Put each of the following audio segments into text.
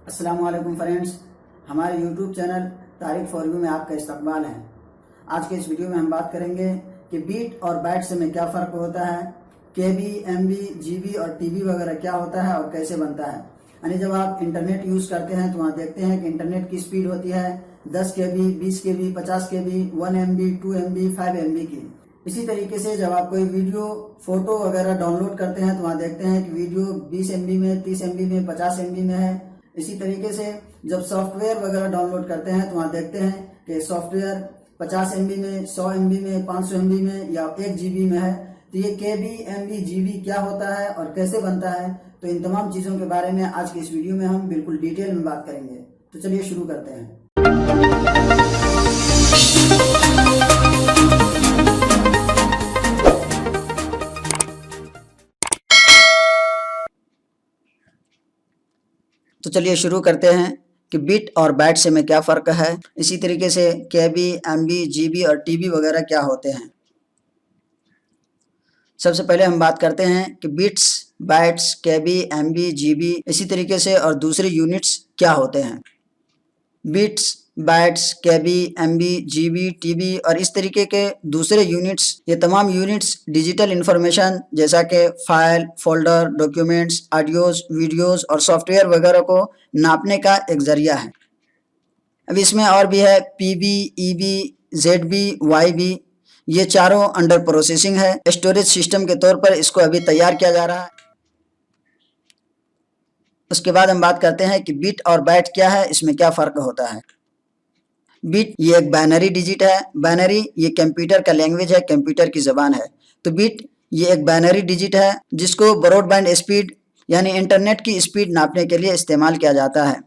अस्सलाम वालेकुम फ्रेंड्स, हमारे यूट्यूब चैनल तारीख फॉर यू में आपका इस्तकबाल है। आज के इस वीडियो में हम बात करेंगे कि बीट और बाइट्स में क्या फ़र्क होता है, केबी, एमबी, जीबी और टीबी वगैरह क्या होता है और कैसे बनता है। यानी जब आप इंटरनेट यूज़ करते हैं तो वहाँ देखते हैं कि इंटरनेट की स्पीड होती है 10 केबी, 20 केबी, 50 केबी, 1 MB, 2 MB, 5 MB की। इसी तरीके से जब आप कोई वीडियो, फोटो वगैरह डाउनलोड करते हैं तो वहाँ देखते हैं कि वीडियो 20 MB में, 30 MB में, 50 MB में है। इसी तरीके से जब सॉफ्टवेयर वगैरह डाउनलोड करते हैं तो वहाँ देखते हैं कि सॉफ्टवेयर 50 MB में, 100 MB में, 500 MB में या 1 GB में है। तो ये केबी, एमबी, जीबी क्या होता है और कैसे बनता है, तो इन तमाम चीज़ों के बारे में आज की इस वीडियो में हम बिल्कुल डिटेल में बात करेंगे। तो चलिए शुरू करते हैं। तो चलिए शुरू करते हैं कि बिट और बाइट्स में क्या फ़र्क है। इसी तरीके से केबी, एमबी, जीबी और टीबी वगैरह क्या होते हैं। सबसे पहले हम बात करते हैं कि बिट्स, बाइट्स, केबी, एमबी, जीबी इसी तरीके से और दूसरे यूनिट्स क्या होते हैं। बिट्स, बाइट्स, केबी, एमबी, जीबी, टीबी और इस तरीके के दूसरे यूनिट्स, ये तमाम यूनिट्स डिजिटल इन्फॉर्मेशन जैसा कि file, folder, documents, audios, videos और सॉफ्टवेयर वगैरह को नापने का एक जरिया है। अब इसमें और भी है पीबी, ईबी, जेडबी, वाईबी, ये चारों अंडर प्रोसेसिंग है। स्टोरेज सिस्टम के तौर पर इसको अभी तैयार किया जा रहा है। उसके बाद हम बात करते हैं कि बिट और बाइट क्या है, इसमें क्या फ़र्क होता है। बिट ये एक बाइनरी डिजिट है। बाइनरी ये कंप्यूटर का लैंग्वेज है, कंप्यूटर की ज़बान है। तो बिट ये एक बाइनरी डिजिट है जिसको ब्रॉडबैंड स्पीड यानी इंटरनेट की स्पीड नापने के लिए इस्तेमाल किया जाता है।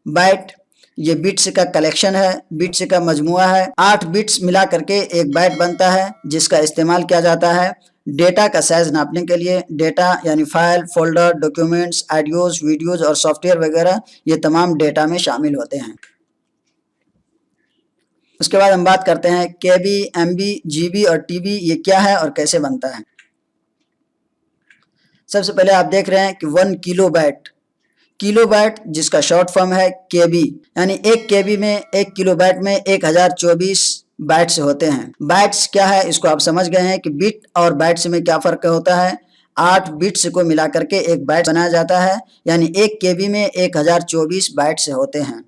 बाइट ये बिट्स का कलेक्शन है, बिट्स का मजमुआ है। 8 बिट्स मिला करके एक बाइट बनता है जिसका इस्तेमाल किया जाता है डेटा का साइज नापने के लिए। डेटा यानी file, folder, documents, audios, videos और सॉफ्टवेयर वगैरह ये तमाम डेटा में शामिल होते हैं। उसके बाद हम बात करते हैं केबी, एमबी, जीबी और टीबी ये क्या है और कैसे बनता है। सबसे पहले आप देख रहे हैं कि 1 किलोबाइट, किलोबाइट जिसका शॉर्ट फॉर्म है केबी, यानी 1 केबी में 1 किलोबाइट में 1024 बाइट्स होते हैं। बाइट्स क्या है इसको आप समझ गए हैं कि बिट और बाइट्स में क्या फ़र्क होता है। 8 बिट्स को मिला करके एक बाइट बनाया जाता है, यानी 1 केबी में 1024 बाइट्स होते हैं।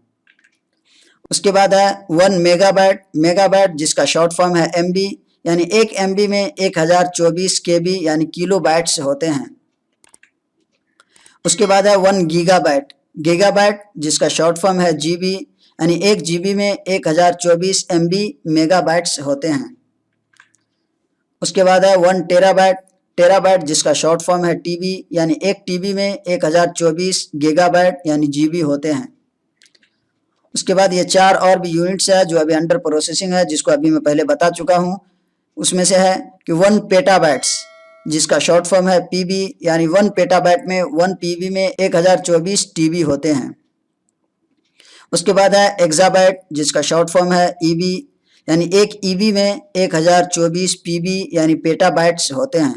उसके बाद है 1 मेगाबाइट, मेगाबाइट जिसका शॉर्ट फॉर्म है एमबी, यानी 1 MB में 1024 केबी यानी किलो बाइट्स होते हैं। उसके बाद है 1 गीगाबाइट, गीगाबाइट जिसका शॉर्ट फॉर्म है जीबी, यानी 1 GB में 1024 MB मेगाबाइट्स होते हैं। उसके बाद है 1 टेराबाइट, टेराबाइट जिसका शॉर्ट फॉर्म है टीबी, यानी 1 TB में 1024 गीगाबाइट यानी GB होते हैं। उसके बाद ये 4 और भी यूनिट्स है जो अभी अंडर प्रोसेसिंग है, जिसको अभी मैं पहले बता चुका हूँ। उसमें से है कि 1 पेटाबाइट्स जिसका शॉर्ट फॉर्म है पीबी, यानी 1 पेटाबाइट में 1 PB में 1024 TB होते हैं। उसके बाद है एक्साबाइट जिसका शॉर्ट फॉर्म है ईबी, यानी 1 EB में 1024 PB यानी पेटाबाइट्स होते हैं।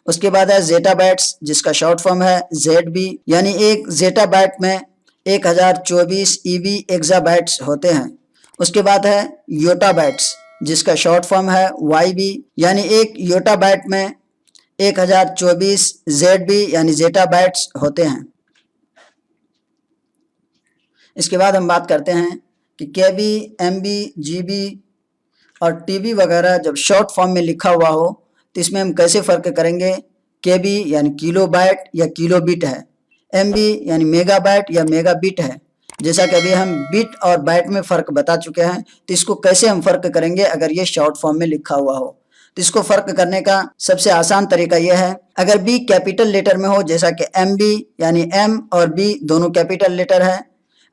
उसके बाद है जेटाबाइट्स जिसका शॉर्ट फॉर्म है जेडबी, यानी 1 जेटाबाइट में 1024 EB एक्साबाइट्स होते हैं। उसके बाद है योटाबाइट्स जिसका शॉर्ट फॉर्म है वाईबी, यानी 1 योटाबाइट में 1024 ZB यानी जेटाबाइट्स होते हैं। इसके बाद हम बात करते हैं कि केबी, एमबी, जीबी और टीबी वगैरह जब शॉर्ट फॉर्म में लिखा हुआ हो तो इसमें हम कैसे फ़र्क करेंगे। केबी यानी किलोबाइट या किलोबिट है, एमबी यानी मेगाबाइट या मेगाबिट है। जैसा कि अभी हम बिट और बाइट में फ़र्क बता चुके हैं, तो इसको कैसे हम फ़र्क करेंगे अगर ये शॉर्ट फॉर्म में लिखा हुआ हो। तो इसको फ़र्क करने का सबसे आसान तरीका यह है, अगर बी कैपिटल लेटर में हो जैसा कि एमबी यानी एम और बी दोनों कैपिटल लेटर है।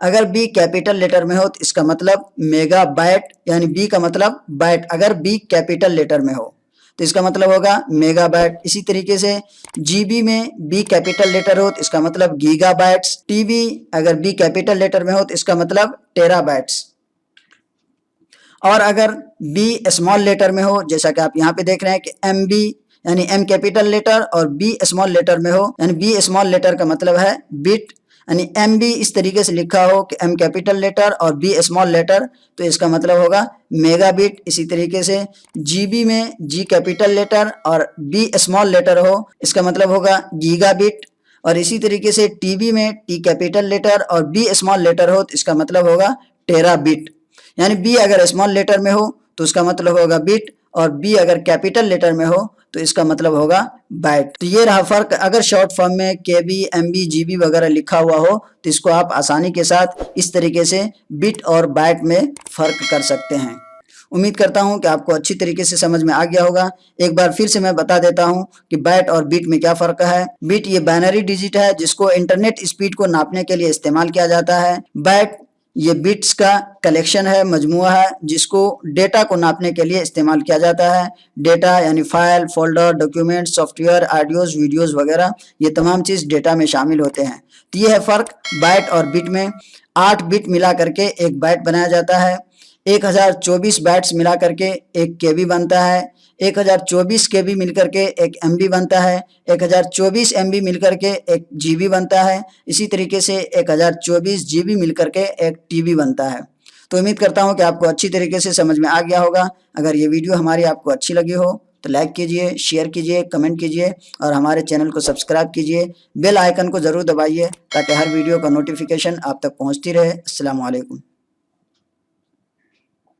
अगर बी कैपिटल लेटर में हो तो इसका मतलब मेगाबाइट, यानी बी का मतलब बाइट। अगर बी कैपिटल लेटर में हो तो इसका मतलब होगा मेगाबाइट। इसी तरीके से जीबी में बी कैपिटल लेटर हो तो इसका मतलब गीगाबाइट्स। टीबी अगर बी कैपिटल लेटर में हो तो इसका मतलब टेराबाइट्स। और अगर बी स्मॉल लेटर में हो जैसा कि आप यहाँ पे देख रहे हैं कि एम बी यानी एम कैपिटल लेटर और बी स्मॉल लेटर में हो, यानी बी स्मॉल लेटर का मतलब है बिट। यानी MB इस तरीके से लिखा हो कि M कैपिटल लेटर और B स्मॉल लेटर, तो इसका मतलब होगा मेगाबिट। इसी तरीके से GB में G कैपिटल लेटर और B स्मॉल लेटर हो, इसका मतलब होगा गीगाबिट। और इसी तरीके से TB में T कैपिटल लेटर और B स्मॉल लेटर हो, तो इसका मतलब होगा टेराबिट। यानी B अगर स्मॉल लेटर में हो तो उसका मतलब होगा बिट, और B अगर कैपिटल लेटर में हो तो इसका मतलब होगा बाइट। तो ये रहा फर्क। अगर शॉर्ट फॉर्म में KB, MB, GB वगैरह लिखा हुआ हो तो इसको आप आसानी के साथ इस तरीके से बिट और बाइट में फर्क कर सकते हैं। उम्मीद करता हूं कि आपको अच्छी तरीके से समझ में आ गया होगा। एक बार फिर से मैं बता देता हूं कि बाइट और बिट में क्या फर्क है। बिट ये बाइनरी डिजिट है जिसको इंटरनेट स्पीड को नापने के लिए इस्तेमाल किया जाता है। बाइट ये बिट्स का कलेक्शन है, मजमुआ है, जिसको डेटा को नापने के लिए इस्तेमाल किया जाता है। डेटा यानी file, folder, document, software, audios, videos वगैरह, ये तमाम चीज़ डेटा में शामिल होते हैं। तो ये है फ़र्क बाइट और बिट में। 8 बिट मिला करके एक बाइट बनाया जाता है। 1024 बाइट्स मिला करके एक KB बनता है। 1024 KB मिल करके एक MB बनता है। 1024 MB मिल करके एक GB बनता है। इसी तरीके से 1024 GB मिल करके एक TB बनता है। तो उम्मीद करता हूँ कि आपको अच्छी तरीके से समझ में आ गया होगा। अगर ये वीडियो हमारी आपको अच्छी लगी हो तो लाइक कीजिए, शेयर कीजिए, कमेंट कीजिए और हमारे चैनल को सब्सक्राइब कीजिए। बेल आइकन को ज़रूर दबाइए ताकि हर वीडियो का नोटिफिकेशन आप तक पहुँचती रहे। अस्सलाम वालेकुम।